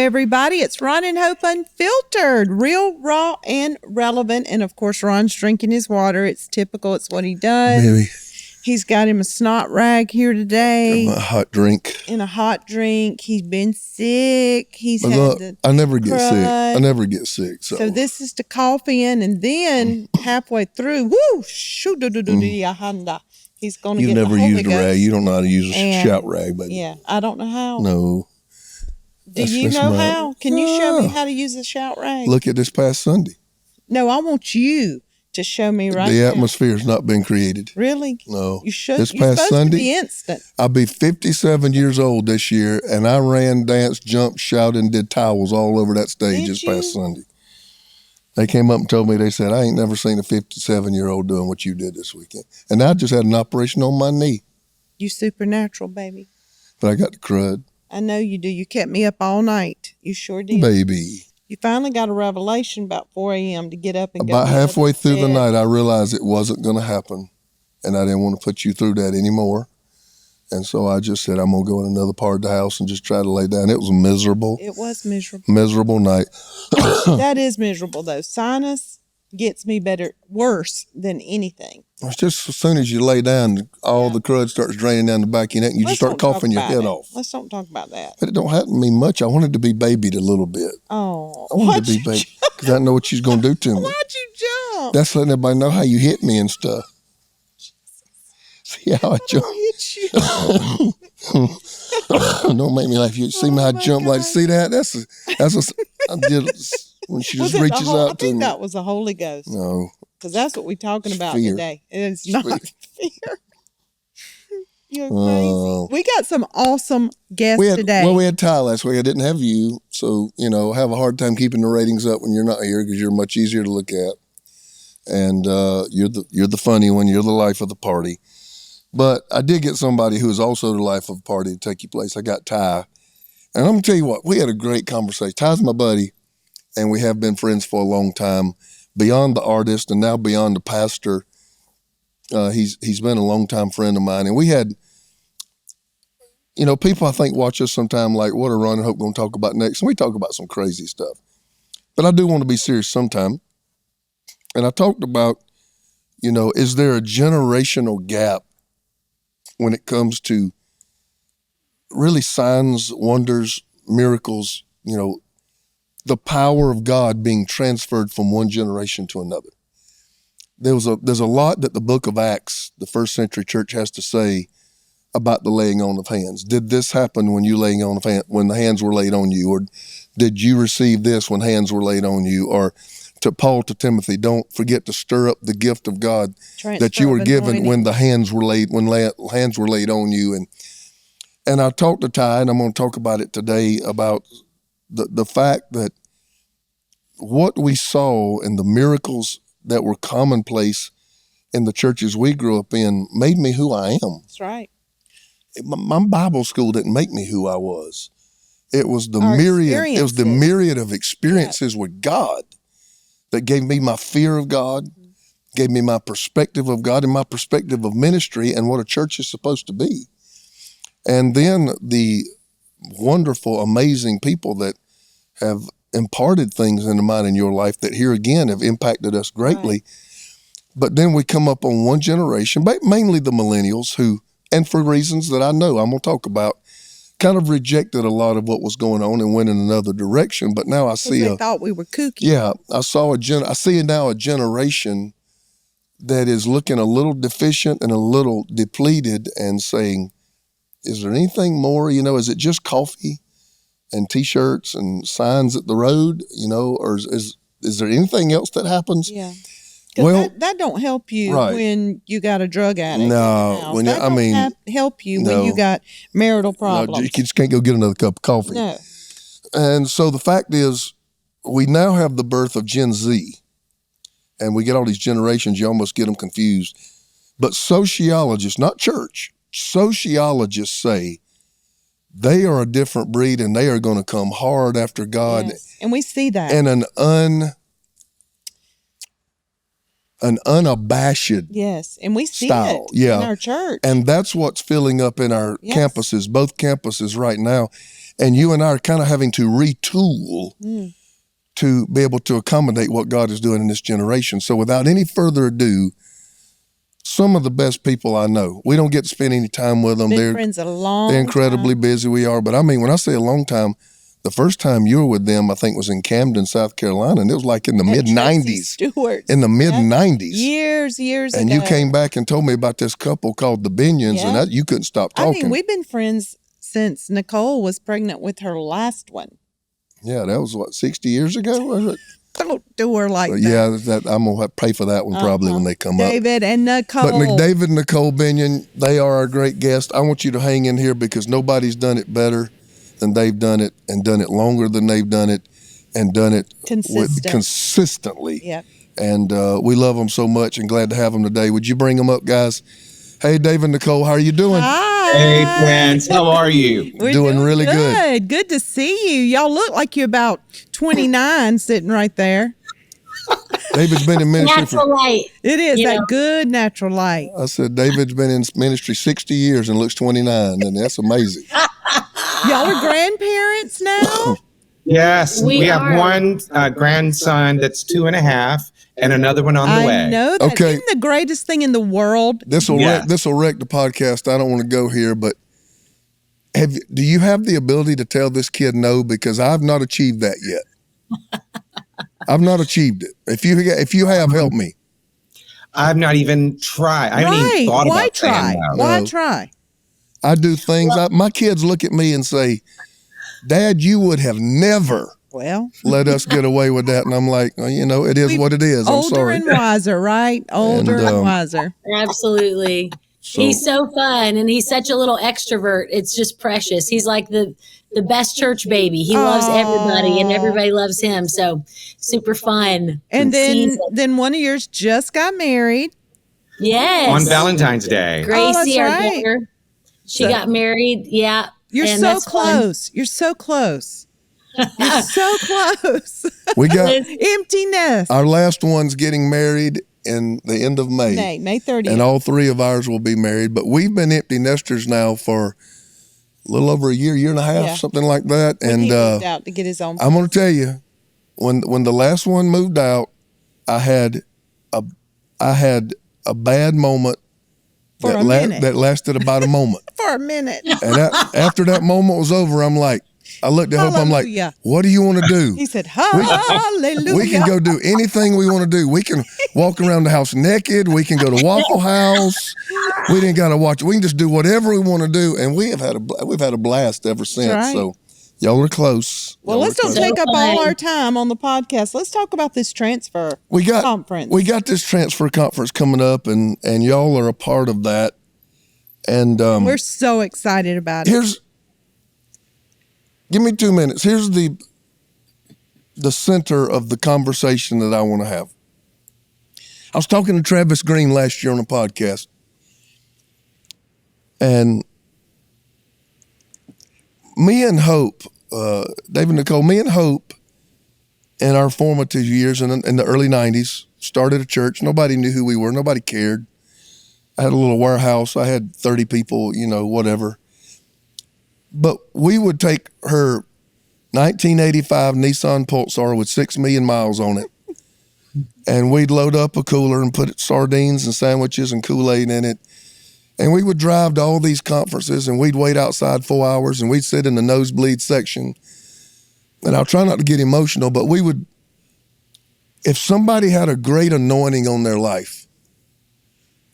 everybody. It's Ron and Hope Unfiltered, real, raw, and relevant. And, of course, Ron's drinking his water. It's typical. It's what he does. Maybe. He's got him a snot rag here today. A hot drink. And a hot drink. He's been sick. I never get sick. I never get sick. So this is to cough in, and then halfway through, woo, shoo, do, he's going to get the You've never Holy used a rag. Ghost. You don't know how to use a shout rag, baby. Yeah, I don't know how. No. Do you know how? Can you show me how to use a shout rag? Look at this past Sunday. No, I want you to show me right now. The atmosphere has not been created. Really? No. You should. This past Sunday, to be instant. I'll be 57 years old this year, and I ran, danced, jumped, shouted, and did towels all over that stage this past Sunday. They came up and told me, they said, I ain't never seen a 57-year-old doing what you did this weekend. And I just had an operation on my knee. You supernatural, baby. But I got the crud. I know you do. You kept me up all night. You sure did. Baby. You finally got a revelation about 4 a.m. to get up and go. About halfway through the night, I realized it wasn't going to happen. And I didn't want to put you through that anymore. And so I just said, I'm going to go in another part of the house and just try to lay down. It was miserable. It was miserable. Miserable night. That is miserable, though. Sinus gets me worse than anything. It's just as soon as you lay down, all the crud starts draining down the back of your neck, and you just start coughing your head off. Let's don't talk about that. But it don't happen to me much. I wanted to be babied a little bit. Oh. I wanted to be babied because I didn't know what she's going to do to me. Why'd you jump? That's letting everybody know how you hit me and stuff. See how I jump? Hit you. Don't make me laugh. You see me how I jump like, see that? I did when she just reaches out to me. I think that was the Holy Ghost. No. Because that's what we're talking about fear. today. It's not fear. You're crazy. We got some awesome guests today. Well, we had Ty last week. I didn't have you. So, I have a hard time keeping the ratings up when you're not here because you're much easier to look at. And you're the funny one. You're the life of the party. But I did get somebody who is also the life of the party to take your place. I got Ty. And I'm going to tell you what, we had a great conversation. Ty's my buddy, and we have been friends for a long time. Beyond the artist and now beyond the pastor, he's been a longtime friend of mine. And we had, people I think watch us sometime like, what are Ron and Hope going to talk about next? And we talk about some crazy stuff. But I do want to be serious sometime. And I talked about, is there a generational gap when it comes to really signs, wonders, miracles, the power of God being transferred from one generation to another. There's a lot that the book of Acts, the first century church, has to say about the laying on of hands. Did this happen when when the hands were laid on you? Or did you receive this when hands were laid on you? Or to Paul to Timothy, don't forget to stir up the gift of God that you were given when the hands were laid, hands were laid on you. And I talked to Ty, and I'm going to talk about it today, about the fact that what we saw and the miracles that were commonplace in the churches we grew up in made me who I am. That's right. My Bible school didn't make me who I was. It was the myriad of experiences with God that gave me my fear of God, gave me my perspective of God and my perspective of ministry and what a church is supposed to be. And then the wonderful, amazing people that have imparted things into mine in your life that here again have impacted us greatly. Right. But then we come up on one generation, mainly the millennials who, and for reasons that I know I'm going to talk about, kind of rejected a lot of what was going on and went in another direction. But now I see they thought we were kooky. Yeah, I see now a generation that is looking a little deficient and a little depleted and saying, is there anything more? Is it just coffee and T-shirts and signs at the road? Or is there anything else that happens? Yeah. Well, that don't help you when you got a drug addict. No, help you when you got marital problems. No, you just can't go get another cup of coffee. No. And so the fact is, we now have the birth of Gen Z, and we get all these generations. You almost get them confused. But sociologists, not church, sociologists say they are a different breed, and they are going to come hard after God. Yes. And we see that. And an unabashed and we see style. It in our church. And that's what's filling up in our campuses, both campuses right now. And you and I are kind of having to retool to be able to accommodate what God is doing in this generation. So without any further ado, some of the best people I know. We don't get to spend any time with them. Been friends a long They're incredibly time. busy we are. But I mean, when I say a long time, the first time you were with them, I think, was in Camden, South Carolina, and it was like in the mid-'90s. Stewart's. In the mid-'90s. Years and ago. you came back and told me about this couple called the Binions, and that, you couldn't stop talking. I mean, we've been friends since Nicole was pregnant with her last one. Yeah, that was, 60 years ago, was it? Don't do her like that. Yeah, I'm going to have to pay for that one probably when they come up. David and Nicole. But David and Nicole Binion, they are our great guests. I want you to hang in here because nobody's done it better than they've done it, and done it longer than they've done it, and done it consistently. Yeah. And we love them so much and glad to have them today. Would you bring them up, guys? Hey, David and Nicole, how are you doing? Hi. Hey, friends. How are you? We're doing really good. Good to see you. Y'all look like you're about 29 sitting right there. David's been in ministry natural light. It is that good natural light. I said, David's been in ministry 60 years and looks 29, and that's amazing. Y'all are grandparents now? Yes. We have are. one grandson that's 2.5 and another one on the way. I know that. Okay. Isn't the greatest thing in the world? This will wreck the podcast. I don't want to go here, but do you have the ability to tell this kid no? Because I've not achieved that yet. I've not achieved it. If you have, help me. I've not even tried. I haven't even thought about saying no. Why try? I do things. My kids look at me and say, Dad, you would have never let us get away with that. And I'm like, it is what it is. I'm sorry. Older and wiser, right? Older and wiser. Absolutely. He's so fun, and he's such a little extrovert. It's just precious. He's like the best church baby. He loves everybody, and everybody loves him. So super fun. And then one of yours just got married. Yes. On Valentine's Day. Gracie, our daughter, she got married. Yeah. You're so close. You're so close. You're so close. We got empty nest. Our last one's getting married in the end of May. May 30th. And all three of ours will be married. But we've been empty nesters now for a little over a year and a half, something like that. When he moved out to get his own place. I'm going to tell you, when the last one moved out, I had a bad moment that lasted about a moment. For a minute. And after that moment was over, I looked at Hope, I'm like, what do you want to do? He said, hallelujah. We can go do anything we want to do. We can walk around the house naked. We can go to Waffle House. We didn't got to watch. We can just do whatever we want to do. And we've had a blast ever since. Right. So y'all are close. Well, let's don't take up all our time on the podcast. Let's talk about this transfer conference. We got this transfer conference coming up, and y'all are a part of that. And we're so excited about it. Give me 2 minutes. Here's the center of the conversation that I want to have. I was talking to Travis Green last year on a podcast, and me and Hope, David Nicole, me and Hope, in our formative years in the early 90s, started a church. Nobody knew who we were. Nobody cared. I had a little warehouse. I had 30 people, whatever. But we would take her 1985 Nissan Pulsar with 6 million miles on it, and we'd load up a cooler and put sardines and sandwiches and Kool-Aid in it. And we would drive to all these conferences, and we'd wait outside 4 hours, and we'd sit in the nosebleed section. And I'll try not to get emotional, but we would, if somebody had a great anointing on their life,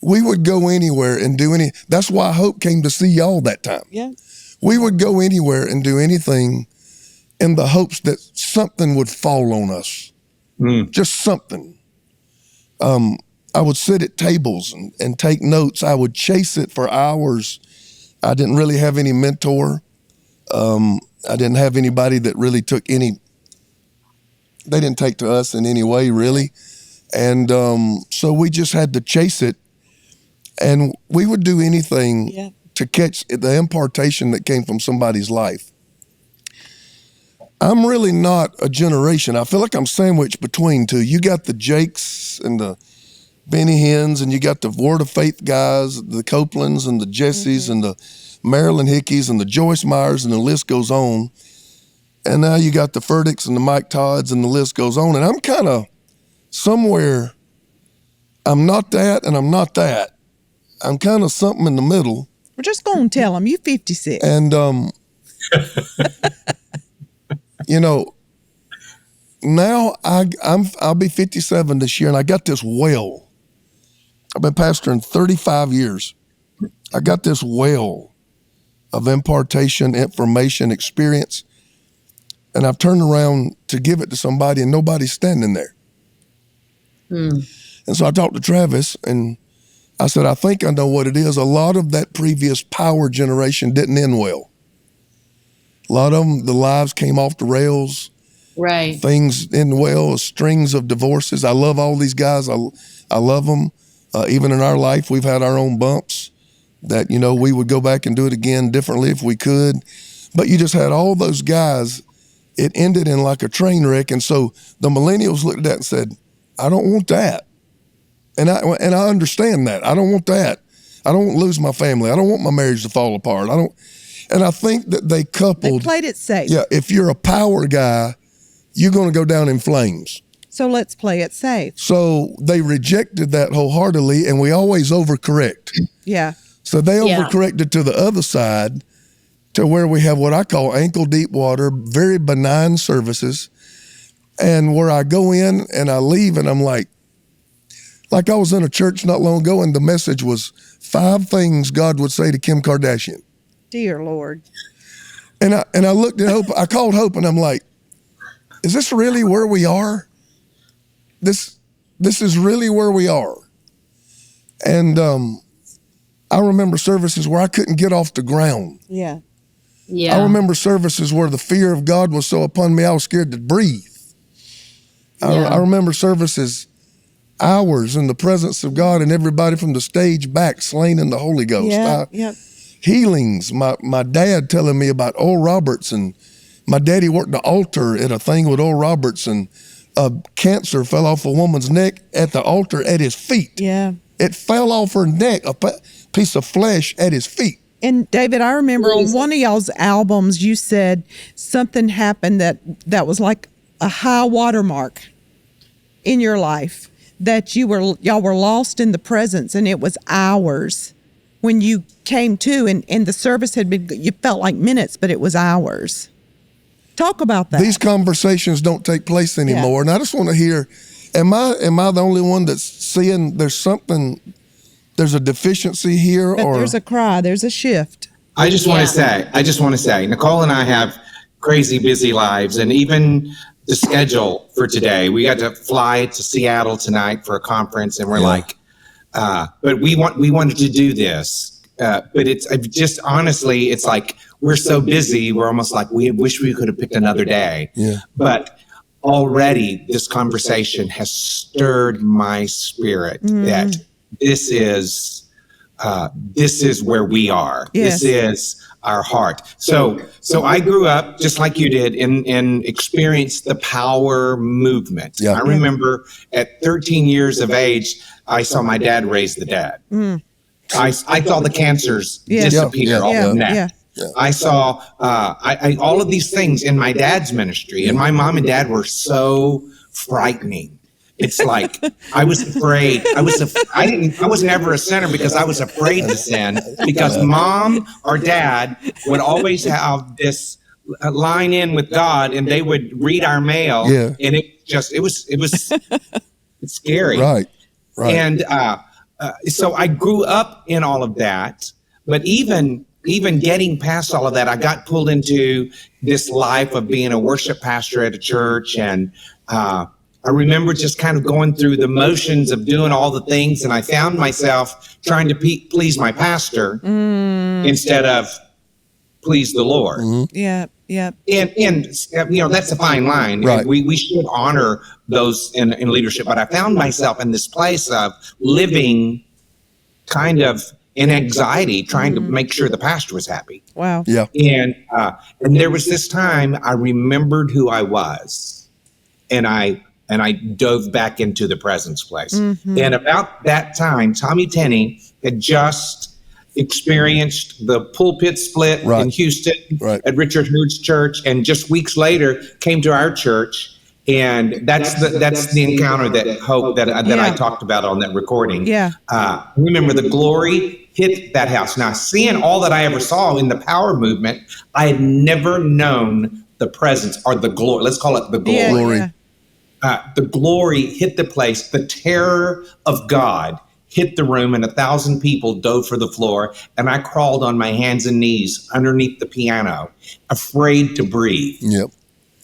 we would go anywhere and do that's why Hope came to see y'all that time. Yeah. We would go anywhere and do anything in the hopes that something would fall on us. Just something. I would sit at tables and take notes. I would chase it for hours. I didn't really have any mentor. I didn't have anybody that really they didn't take to us in any way, really. And so we just had to chase it. And we would do anything to catch the impartation that came from somebody's life. I'm really not a generation. I feel like I'm sandwiched between two. You got the Jakes and the Benny Hinns, and you got the Word of Faith guys, the Copelands and the Jessies and the Marilyn Hickeys and the Joyce Meyers, and the list goes on. And now you got the Furdicks and the Mike Todds, and the list goes on. And I'm kind of somewhere, I'm not that and I'm not that. I'm kind of something in the middle. We're just going to tell them you're 56. And, you know, now I'll be 57 this year, and I got this well. I've been pastoring 35 years. I got this well of impartation, information, experience, and I've turned around to give it to somebody, and nobody's standing there. And so I talked to Travis, and I said, I think I know what it is. A lot of that previous power generation didn't end well. A lot of them, the lives came off the rails. Right. Things end well, strings of divorces. I love all these guys. I love them. Even in our life, we've had our own bumps that, you know, we would go back and do it again differently if we could. But you just had all those guys. It ended in like a train wreck. And so the millennials looked at that and said, I don't want that. And I understand that. I don't want that. I don't want to lose my family. I don't want my marriage to fall apart. And I think that they played it safe. Yeah, if you're a power guy, you're going to go down in flames. So let's play it safe. So they rejected that wholeheartedly, and we always overcorrect. Yeah. So they overcorrected to the other side to where we have what I call ankle deep water, very benign services, and where I go in and I leave and I'm like I was in a church not long ago, and the message was 5 things God would say to Kim Kardashian. Dear Lord. And I looked at Hope, I called Hope, and I'm like, is this really where we are? This is really where we are. And I remember services where I couldn't get off the ground. Yeah. Yeah. I remember services where the fear of God was so upon me, I was scared to breathe. I remember services, hours in the presence of God, and everybody from the stage back slain in the Holy Ghost. Healings, my dad telling me about Oral Roberts, and my daddy worked the altar at a thing with Oral Roberts, and cancer fell off a woman's neck at the altar at his feet. Yeah. It fell off her neck, a piece of flesh at his feet. And David, I remember on one of y'all's albums, you said something happened that was like a high watermark in your life, that y'all were lost in the presence, and it was hours when you came to, and the service had been, you felt like minutes, but it was hours. Talk about that. These conversations don't take place anymore. And I just want to hear, am I the only one that's seeing there's a deficiency here? But or there's a cry, there's a shift. I just want to say, Nicole and I have crazy busy lives, and even the schedule for today, we got to fly to Seattle tonight for a conference, and we're but we wanted to do this. But it's just, honestly, it's like, we're so busy. We're almost like, we wish we could have picked another day. Yeah. But already this conversation has stirred my spirit that this is where we are. Yes. This is our heart. So I grew up just like you did and experienced the power movement. Yeah. I remember at 13 years of age, I saw my dad raise the dead. I saw the cancers disappear off the neck. Yeah. Yeah. I saw all of these things in my dad's ministry, and my mom and dad were so frightening. It's like I was afraid. I was never a sinner because I was afraid to sin, because mom or dad would always have this line in with God, and they would read our mail, and it was it's scary. Right. And so I grew up in all of that, but even getting past all of that, I got pulled into this life of being a worship pastor at a church. And I remember just kind of going through the motions of doing all the things. And I found myself trying to please my pastor instead of please the Lord. Mm-hmm. Yeah. Yeah. And that's a fine line. Right. We should honor those in leadership. But I found myself in this place of living kind of in anxiety, trying to make sure the pastor was happy. Wow. Yeah. And there was this time I remembered who I was, and I dove back into the presence place. And about that time, Tommy Tenney had just experienced the pulpit split Right. in Houston Right. at Richard Hurd's church, and just weeks later came to our church. And that's the encounter that hope that I Yeah. talked about on that recording. Yeah. Remember, the glory hit that house. Now, seeing all that I ever saw in the power movement, I had never known the presence or the glory. Let's call it the glory. Yeah, Glory. yeah. The glory hit the place. The terror of God hit the room, and 1,000 people dove for the floor. And I crawled on my hands and knees underneath the piano, afraid to breathe. Yep.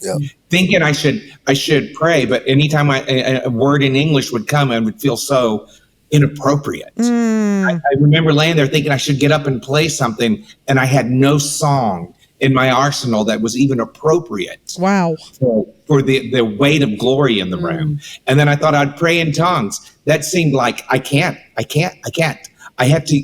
Yep. Thinking I should pray, but anytime a word in English would come, I would feel so inappropriate. I remember laying there thinking I should get up and play something, and I had no song in my arsenal that was even appropriate Wow. for the weight of glory in the room. And then I thought I'd pray in tongues. That seemed like I can't. I had to.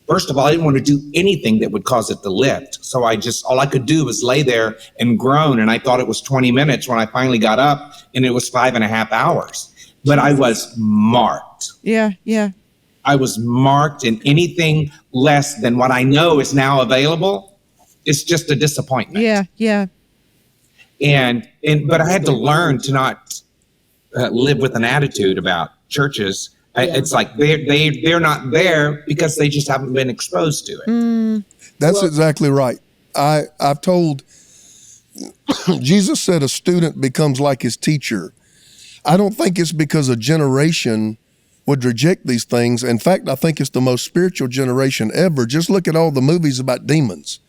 First of all, I didn't want to do anything that would cause it to lift. So all I could do was lay there and groan. And I thought it was 20 minutes when I finally got up, and it was 5.5 hours. But I was marked. Yeah, yeah. I was marked, and anything less than what I know is now available is just a disappointment. Yeah, yeah. But I had to learn to not live with an attitude about churches. It's like they're not there because they just haven't been exposed to it. That's exactly right. I've told, Jesus said a student becomes like his teacher. I don't think it's because a generation would reject these things. In fact, I think it's the most spiritual generation ever. Just look at all the movies about demons.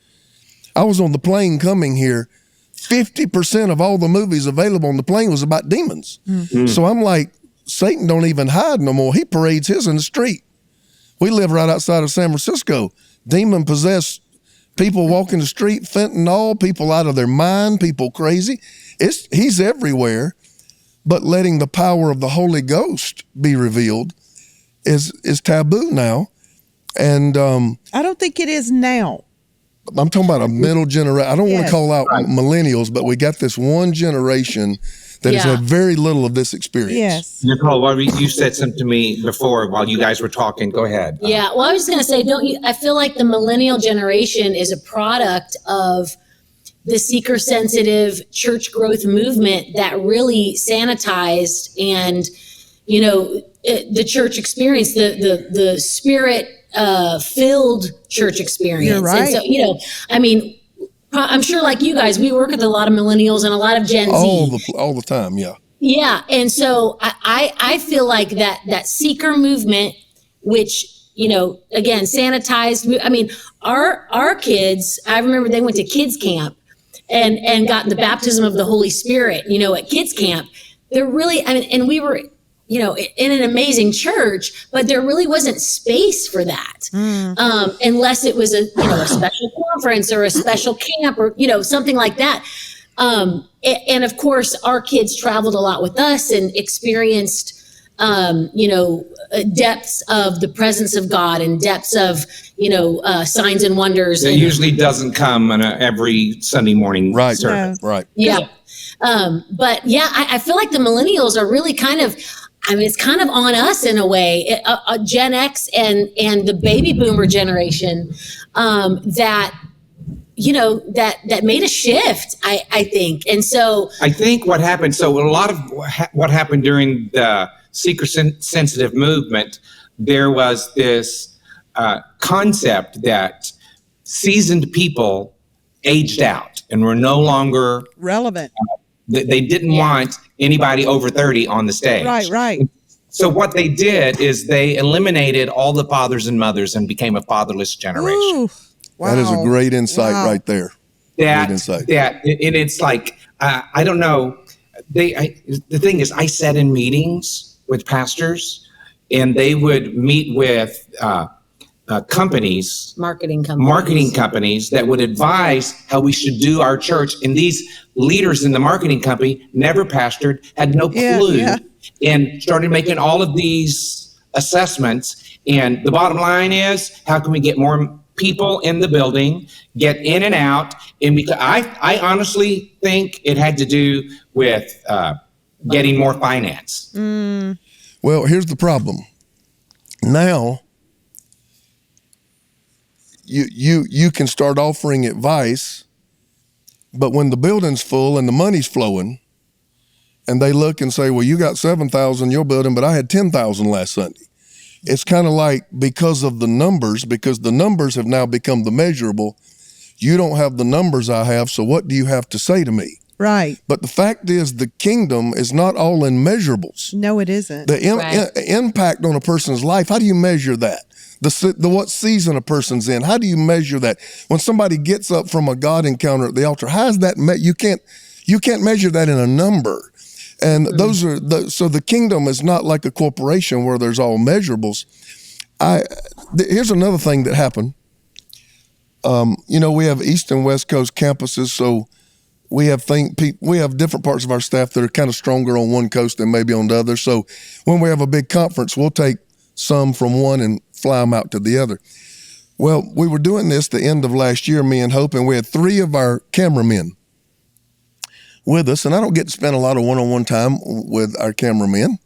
I was on the plane coming here. 50% of all the movies available on the plane was about demons. So I'm like, Satan don't even hide no more. He parades his in the street. We live right outside of San Francisco. Demon-possessed people walking the street, fentanyl, people out of their mind, people crazy. He's everywhere. But letting the power of the Holy Ghost be revealed is taboo now. And I don't think it is now. I'm talking about a middle generation. I don't want to Yes. call out millennials, but we got this one generation that has had very little of this experience. Yes. Nicole, you said something to me before while you guys were talking. Go ahead. Yeah, well, I was just going to say, I feel like the millennial generation is a product of the seeker-sensitive church growth movement that really sanitized and, the church experience, the spirit filled church experience. You're right. And so, I'm sure like you guys, we work with a lot of millennials and a lot of Gen Z. All the time, yeah. Yeah. And so I feel like that seeker movement, which, again, sanitized. Our kids, I remember they went to kids camp and got the baptism of the Holy Spirit, at kids camp. They're really, and we were, in an amazing church, but there really wasn't space for that. Unless it was a special conference or a special camp or, something like that. And of course, our kids traveled a lot with us and experienced, depths of the presence of God and depths of, signs and wonders. It usually doesn't come on every Sunday morning service. Right. Yeah. But yeah, I feel like the millennials are really kind of, it's kind of on us in a way, Gen X and the baby boomer generation, that made a shift, I think. And so I think what happened, a lot of what happened during the seeker-sensitive movement, there was this concept that seasoned people aged out and were no longer relevant. They didn't want anybody over 30 on the stage. Right. So what they did is they eliminated all the fathers and mothers and became a fatherless generation. Ooh, wow. That is a great insight right there. Great insight. And it's like, I don't know. The thing is, I sat in meetings with pastors, and they would meet with companies, marketing companies that would advise how we should do our church. And these leaders in the marketing company never pastored, had no clue, and started making all of these assessments. And the bottom line is, how can we get more people in the building, get in and out? And because I honestly think it had to do with getting more finance. Well, here's the problem. Now, you can start offering advice, but when the building's full and the money's flowing, and they look and say, well, you got 7,000 in your building, but I had 10,000 last Sunday. It's kind of like because the numbers have now become the measurable. You don't have the numbers I have, so what do you have to say to me? Right. But the fact is, the kingdom is not all in measurables. No, it isn't. The impact on a person's life, how do you measure that? The what season a person's in, how do you measure that? When somebody gets up from a God encounter at the altar, how is that? You can't measure that in a number. And those are so the kingdom is not like a corporation where there's all measurables. Here's another thing that happened. We have East and West Coast campuses, so we have different parts of our staff that are kind of stronger on one coast than maybe on the other. So when we have a big conference, we'll take some from one and fly them out to the other. Well, we were doing this the end of last year, me and Hope, and we had 3 of our cameramen with us, and I don't get to spend a lot of one-on-one time with our cameramen.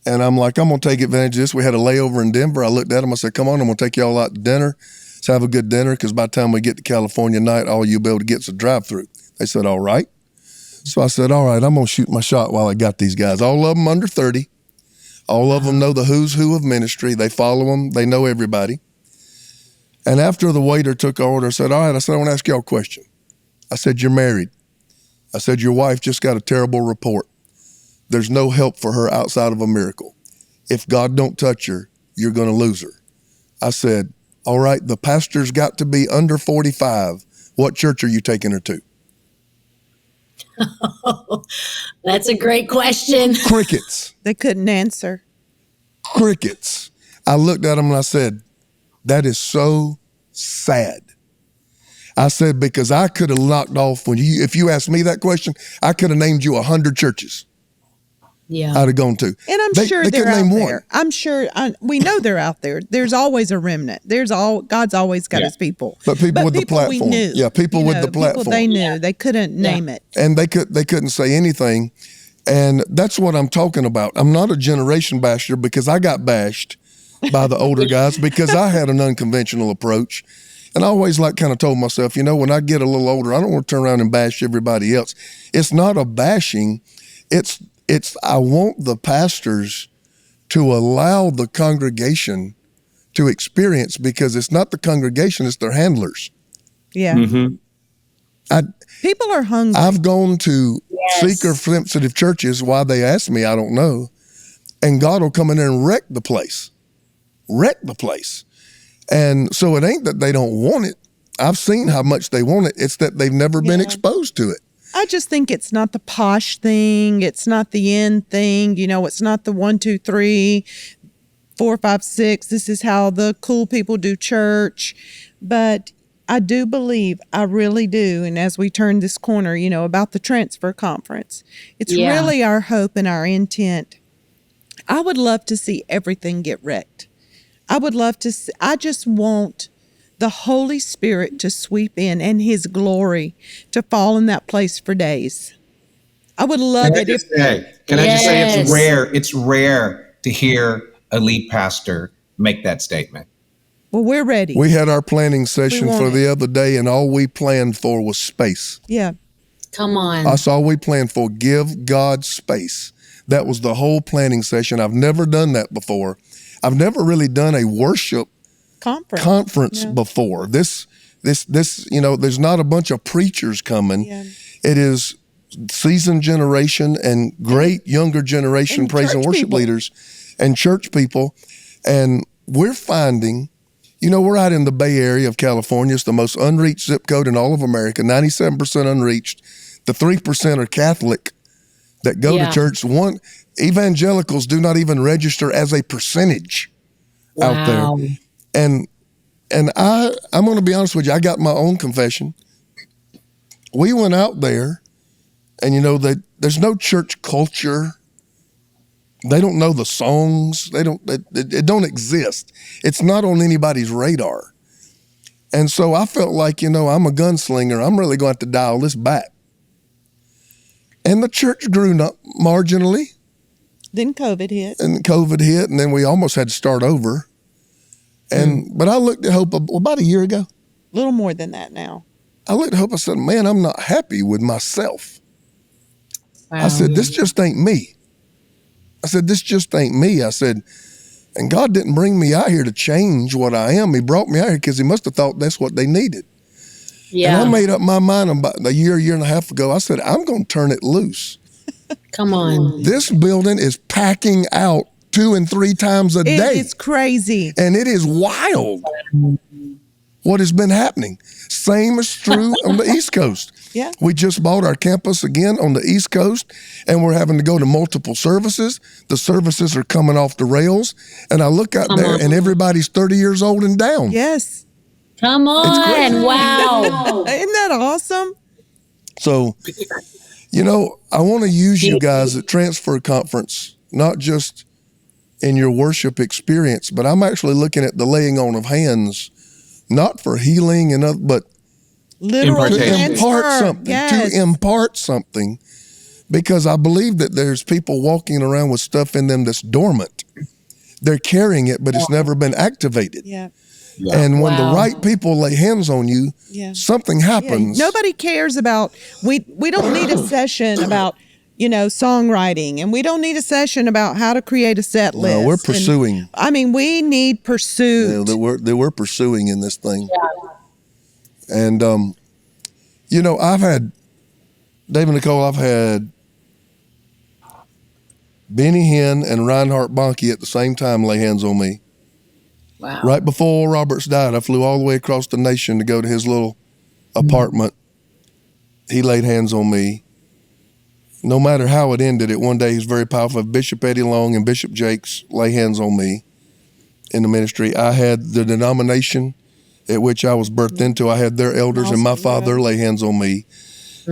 And I'm like, I'm going to take advantage of this. We had a layover in Denver. I looked at them. I said, come on, I'm going to take y'all out to dinner. Let's have a good dinner, because by the time we get to California night, all you'll be able to get is a drive-through. They said, all right. So I said, all right, I'm going to shoot my shot while I got these guys. All of them under 30. All of them know the who's who of ministry. They follow them. They know everybody. And after the waiter took our order, I said, all right, I want to ask y'all a question. I said, you're married. I said, your wife just got a terrible report. There's no help for her outside of a miracle. If God don't touch her, you're going to lose her. I said, all right, the pastor's got to be under 45. What church are you taking her to? That's a great question. Crickets. They couldn't answer. Crickets. I looked at them and I said, that is so sad. I said, because I could have knocked off if you asked me that question, I could have named you 100 churches. Yeah. I'd have gone to. And I'm sure they're out there. I'm sure we know they're out there. There's always a remnant. God's always got his people. But people with the platform. We knew, yeah, people with the platform. People they knew. They couldn't name it. And they couldn't say anything. And that's what I'm talking about. I'm not a generation basher, because I got bashed by the older guys because I had an unconventional approach. And I always kind of told myself, when I get a little older, I don't want to turn around and bash everybody else. It's not a bashing. It's I want the pastors to allow the congregation to experience, because it's not the congregation, it's their handlers. Yeah. Mm-hmm. People are hungry. I've gone to seeker-sensitive churches. Why they ask me, I don't know. And God will come in there and wreck the place. And so it ain't that they don't want it. I've seen how much they want it. It's that they've never been exposed to it. I just think it's not the posh thing. It's not the end thing. It's not the 1, 2, 3, 4, 5, 6. This is how the cool people do church. But I do believe, I really do. And as we turn this corner, about the transfer conference, it's really our hope and our intent. I would love to see everything get wrecked. I would love to see, I just want the Holy Spirit to sweep in and his glory to fall in that place for days. I would love it. Can I just say it's rare? It's rare to hear a lead pastor make that statement. Well, we're ready. We had our planning session for the other day, and all we planned for was space. Yeah. Come on. That's all we planned for. Give God space. That was the whole planning session. I've never done that before. I've never really done a worship conference before. This, there's not a bunch of preachers coming. Yeah. It is seasoned generation and great younger generation and praise and worship leaders and church people. And we're finding, we're out in the Bay Area of California. It's the most unreached zip code in all of America, 97% unreached. The 3% are Catholic that go to church. Evangelicals do not even register as a percentage out there. And I'm going to be honest with you. I got my own confession. We went out there, and there's no church culture. They don't know the songs. It don't exist. It's not on anybody's radar. And so I felt like, I'm a gunslinger. I'm really going to have to dial this back. And the church grew up marginally. Then COVID hit. And then we almost had to start over. But I looked at Hope about a year ago. A little more than that now. I looked at Hope, I said, man, I'm not happy with myself. Wow. I said, this just ain't me. I said, this just ain't me. I said, and God didn't bring me out here to change what I am. He brought me out here because he must have thought that's what they needed. Yeah. And I made up my mind about a year and a half ago. I said, I'm going to turn it loose. Come on. This building is packing out 2 and 3 times a day. It's crazy. And it is wild what has been happening. Same is true on the East Coast. Yeah. We just bought our campus again on the East Coast, and we're having to go to multiple services. The services are coming off the rails, and I look out there, and everybody's 30 years old and down. Yes. Come on. Wow. Isn't that awesome? So, I want to use you guys at Transfer Conference, not just in your worship experience, but I'm actually looking at the laying on of hands, not for healing but Literal to Impartation. impart transfer. something, Yes. to impart something, because I believe that there's people walking around with stuff in them that's dormant. They're carrying it, but it's never been activated. Yeah. And when the Wow. right people lay hands on you, Yeah. something Yeah. happens. Nobody cares about, we don't need a session about, songwriting, and we don't need a session about how to create a set list. No, we're And, pursuing. we need pursuit. That we're pursuing in this thing. And, I've had, David Nicole, I've had Benny Hinn and Reinhard Bonnke at the same time lay hands on me. Wow. Right before Roberts died, I flew all the way across the nation to go to his little apartment. He laid hands on me. No matter how it ended, one day he's very powerful. Bishop Eddie Long and Bishop Jakes lay hands on me in the ministry. I had the denomination at which I was birthed into. I had their elders and my father lay hands on me.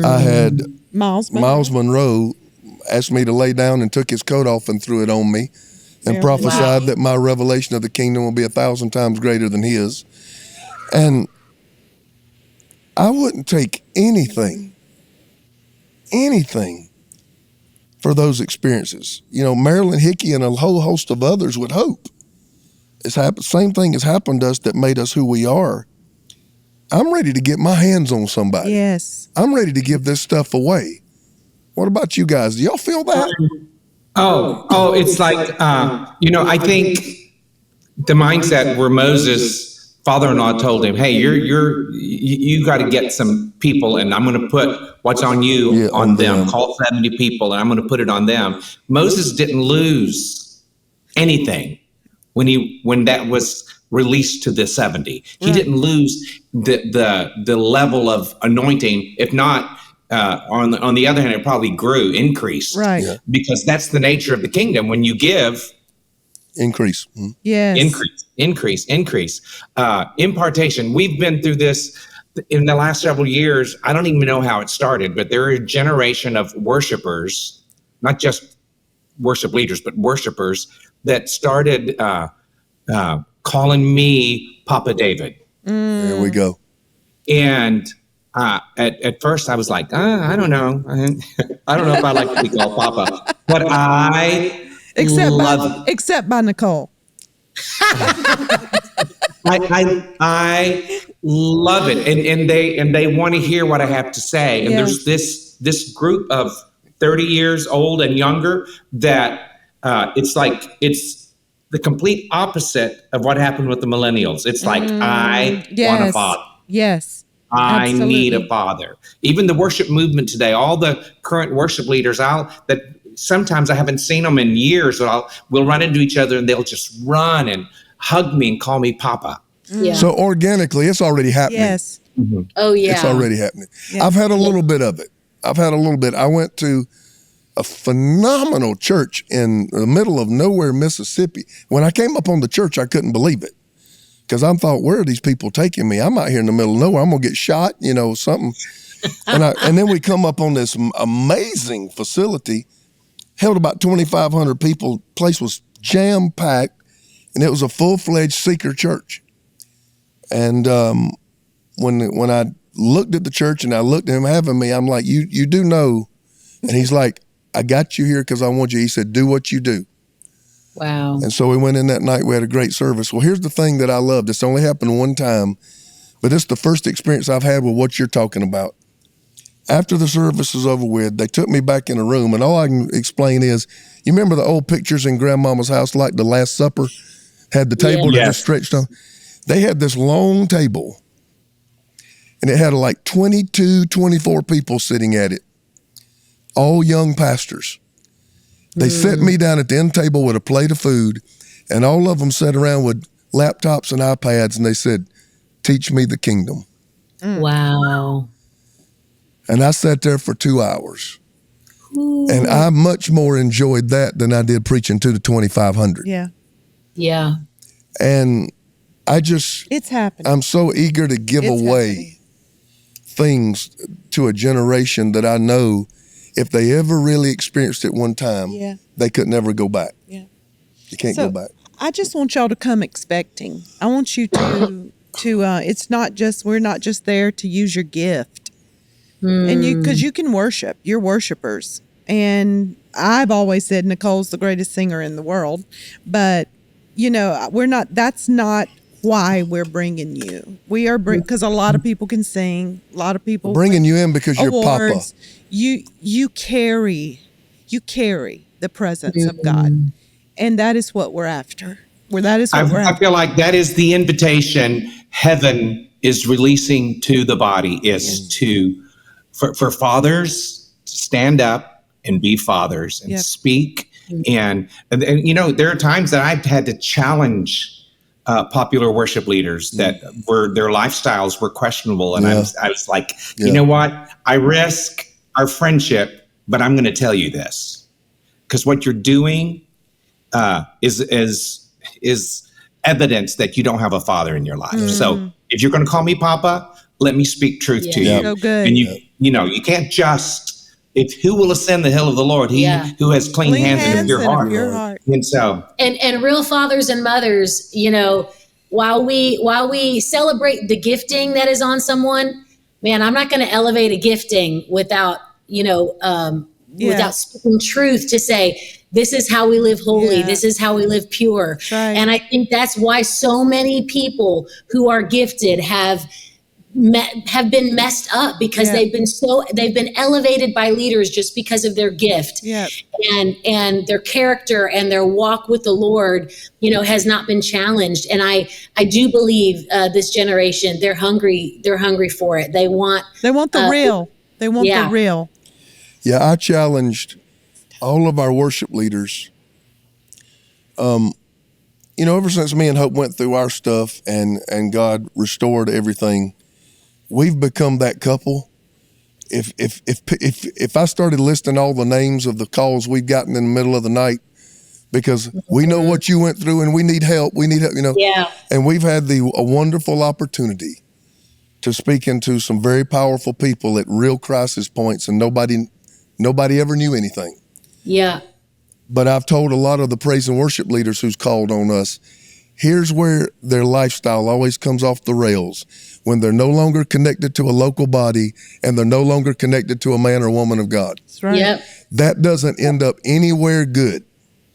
I had Miles Monroe asked me to lay down and took his coat off and threw it on me and prophesied that my revelation of the kingdom will be 1,000 times greater than his. And I wouldn't take anything for those experiences. Marilyn Hickey and a whole host of others with Hope. Same thing has happened to us that made us who we are. I'm ready to get my hands on somebody. Yes. I'm ready to give this stuff away. What about you guys? Do y'all feel that? Oh, it's like, I think the mindset where Moses' father-in-law told him, hey, you got to get some people, and I'm going to put what's on you on them. Call 70 people, and I'm going to put it on them. Moses didn't lose anything when that was released to the 70. He didn't lose the level of anointing. If not, on the other hand, it probably increased. Right. Yeah. Because that's the nature of the kingdom. When you give, Increase. Yes. increase. Impartation. We've been through this in the last several years. I don't even know how it started, but there are a generation of worshipers, not just worship leaders, but worshipers that started calling me Papa David. There we go. And at first I was like, I don't know. I don't know if I like to be called Papa, but I Except by Nicole. I love it. And they want to hear what I have to say. And there's this group of 30 years old and younger that it's the complete opposite of what happened with the millennials. It's like, I want a father. Yes. I Absolutely. need a father. Even the worship movement today, all the current worship leaders that sometimes I haven't seen them in years, but we'll run into each other and they'll just run and hug me and call me Papa. Yeah. So organically, it's already happening. Yes. Oh, yeah. It's already happening. Yeah. I've had a little bit of it. I went to a phenomenal church in the middle of nowhere, Mississippi. When I came up on the church, I couldn't believe it. Because I thought, where are these people taking me? I'm out here in the middle of nowhere. I'm going to get shot, something. And then we come up on this amazing facility, held about 2,500 people. Place was jam-packed, and it was a full-fledged seeker church. And when I looked at the church and I looked at him having me, I'm like, you do know. And he's like, I got you here because I want you. He said, do what you do. Wow. And so we went in that night. We had a great service. Well, here's the thing that I loved. It's only happened one time, but it's the first experience I've had with what you're talking about. After the service was over with, they took me back in a room, and all I can explain is, you remember the old pictures in Grandmama's house, like the Last Supper, had the table that was stretched on? They had this long table, and it had like 22, 24 people sitting at it, all young pastors. They set me down at the end table with a plate of food, and all of them sat around with laptops and iPads, and they said, "Teach me the kingdom." Wow. And I sat there for 2 hours. Ooh. And I much more enjoyed that than I did preaching to the 2,500. Yeah. Yeah. And it's happening. I'm so eager to give away things to a generation that I know if they ever really experienced it one time, they could never go back. Yeah. You can't go back. I just want y'all to come expecting. I want you to it's not just, we're not just there to use your gift. And because you can worship, you're worshipers. And I've always said Nicole's the greatest singer in the world, but that's not why we're bringing you. We are because a lot of people can sing, a lot of people bringing you in because you're Papa. You carry the presence of God, and that is what we're after. I feel like that is the invitation heaven is releasing to the body, is for fathers to stand up and be fathers and speak. And there are times that I've had to challenge popular worship leaders that their lifestyles were questionable. And I was like, you know what? I risk our friendship, but I'm going to tell you this, because what you're doing is evidence that you don't have a father in your life. So if you're going to call me Papa, let me speak truth to you. So good. And you can't just, who will ascend the hill of the Lord? He who has clean hands and a pure heart. And so, and real fathers and mothers, while we celebrate the gifting that is on someone, man, I'm not going to elevate a gifting without speaking truth to say, this is how we live holy. Yeah. This is how we live pure. Right. And I think that's why so many people who are gifted have been messed up, because they've been elevated by leaders just because of their gift, and their character and their walk with the Lord, has not been challenged. And I do believe this generation, they're hungry for it. They want the real. They want the real. Yeah, I challenged all of our worship leaders. Ever since me and Hope went through our stuff and God restored everything, we've become that couple. If I started listing all the names of the calls we've gotten in the middle of the night, because we know what you went through and we need help. And we've had a wonderful opportunity to speak into some very powerful people at real crisis points, and nobody ever knew anything. Yeah. But I've told a lot of the praise and worship leaders who's called on us, here's where their lifestyle always comes off the rails: when they're no longer connected to a local body and they're no longer connected to a man or woman of God. That's right. Yep. That doesn't end up anywhere good.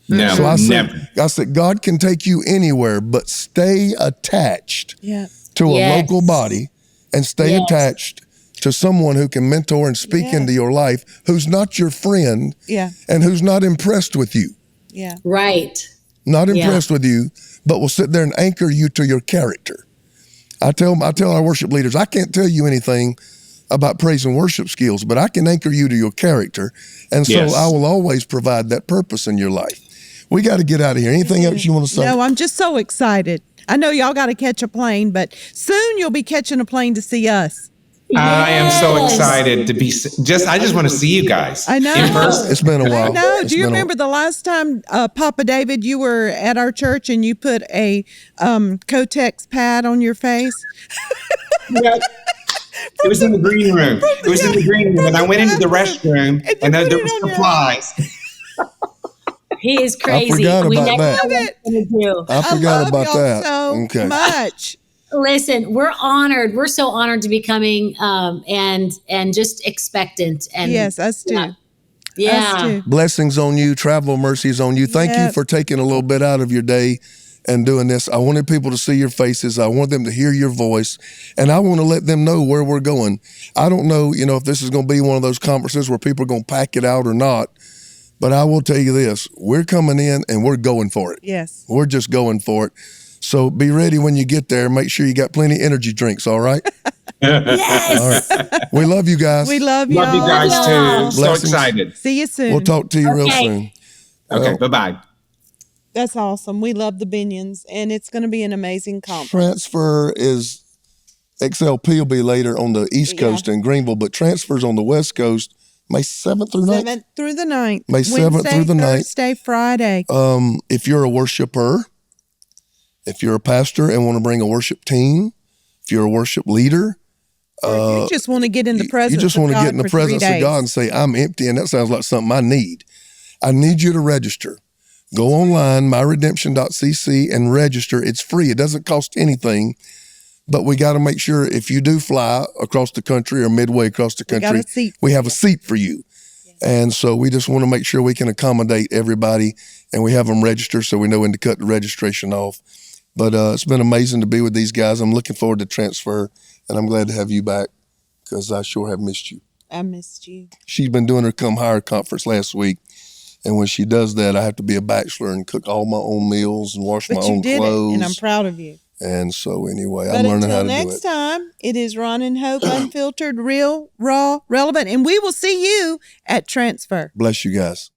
No, so I never. said, God can take you anywhere, but stay attached to a local body, and stay attached to someone who can mentor and speak into your life, who's not your friend and who's not impressed with you. Yeah. Right. Not impressed with you, but will sit there and anchor you to your character. I tell our worship leaders, I can't tell you anything about praise and worship skills, but I can anchor you to your character. And so I will always provide that purpose in your life. We got to get out of here. Anything else you want to say? No, I'm just so excited. I know y'all got to catch a plane, but soon you'll be catching a plane to see us. I am so excited to be I just want to see you guys. I know. In person. It's been a while. I know. Do you remember the last time, Papa David, you were at our church and you put a Kotex pad on your face? Yeah. It was in the green room. It was in the green room. And I went into the restroom and there were supplies. He is crazy. I forgot about that. I forgot about that. So much. Listen, we're honored. We're so honored to be coming and just expectant. And yes, us too. Yeah. too. Blessings on you, travel mercies on you. Thank you Yep. for taking a little bit out of your day and doing this. I wanted people to see your faces. I want them to hear your voice, and I want to let them know where we're going. I don't know, if this is going to be one of those conferences where people are going to pack it out or not, but I will tell you this. We're coming in and we're going for it. Yes. We're just going for it. So be ready when you get there. Make sure you got plenty of energy drinks, all right? Yes. All right. We love you guys. We love Love you y'all. guys y'all. too. So Blessings. excited. See you soon. We'll talk to you real Okay. soon. Okay, Well, bye-bye. That's awesome. We love the Binions, and it's going to be an amazing conference. Transfer is XLP will be later on the East Yeah. Coast in Greenville, but transfers on the West Coast May 7th through 9th. 7th through the 9th. May 7th Wednesday, through the 9th. Thursday, Friday. If you're a worshiper, if you're a pastor and want to bring a worship team, if you're a worship leader, Or you just want to get in the presence you just of want to God get in the for 3 presence of days. God and say, I'm empty, and that sounds like something I need. I need you to register. Go online, myredemption.cc, and register. It's free. It doesn't cost anything. But we got to make sure if you do fly across the country or midway across the We got country, a seat we for have you. a seat for you. And so we just want to make sure we can accommodate everybody, and we have them register so we know when to cut the registration off. But it's been amazing to be with these guys. I'm looking forward to transfer, and I'm glad to have you back because I sure have missed you. I missed you. She's been doing her Come Higher conference last week. And when she does that, I have to be a bachelor and cook all my own meals and wash But my you own did clothes. it, and I'm proud of you. And so anyway, But I'm learning until how to do next it. time, it is Ron and Hope, Unfiltered, Real, Raw, Relevant, and we will see you at Transfer. Bless you guys.